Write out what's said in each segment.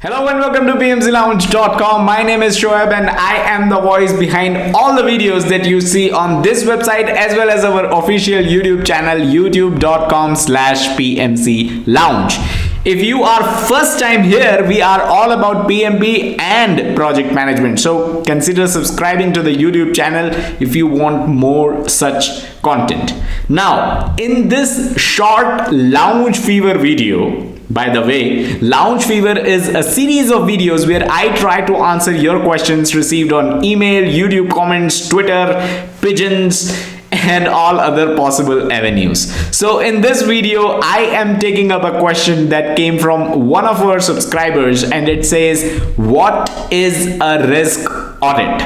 Hello and welcome to pmclounge.com. My name is Shoaib and I am the voice behind all the videos that you see on this website as well as our official YouTube channel youtube.com/pmclounge. If you are first time here, we are all about PMP and project management. So consider subscribing to the YouTube channel if you want more such content. Now, in this short Lounge Fever video, by the way, Lounge Fever is a series of videos where I try to answer your questions received on email, YouTube comments, Twitter, pigeons, and all other possible avenues. So in this video, I am taking up a question that came from one of our subscribers, and it says, what is a risk audit?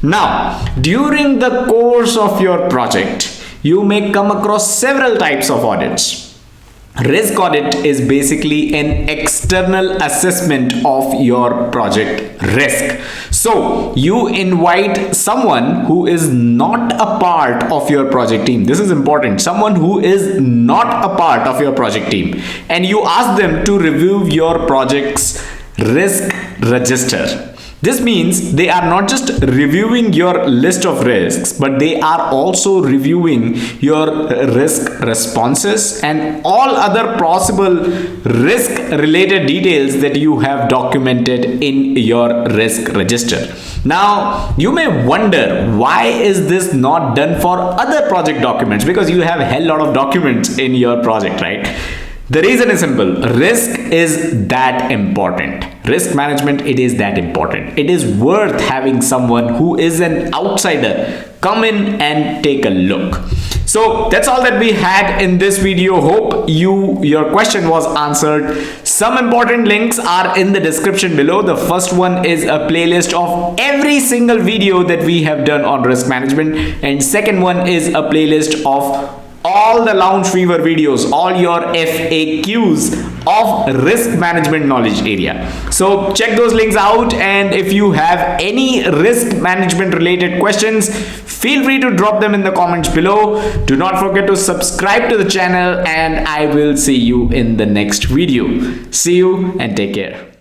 Now, during the course of your project, you may come across several types of audits. Risk audit is basically an external assessment of your project risk. So you invite someone who is not a part of your project team. This is important. Someone who is not a part of your project team, and you ask them to review your project's risk register. This means they are not just reviewing your list of risks, but they are also reviewing your risk responses and all other possible risk related details that you have documented in your risk register. Now, you may wonder, why is this not done for other project documents? Because you have a hell lot of documents in your project, right? The reason is simple. Risk is that important. Risk management, it is that important. It is worth having someone who is an outsider come in and take a look. So that's all that we had in this video. Hope your question was answered. Some important links are in the description below. The first one is a playlist of every single video that we have done on risk management, and second one is a playlist of all the Lounge Fever videos, all your FAQs of risk management knowledge area. So check those links out, and if you have any risk management related questions, feel free to drop them in the comments below. Do not forget to subscribe to the channel, and I will see you in the next video. See you and take care.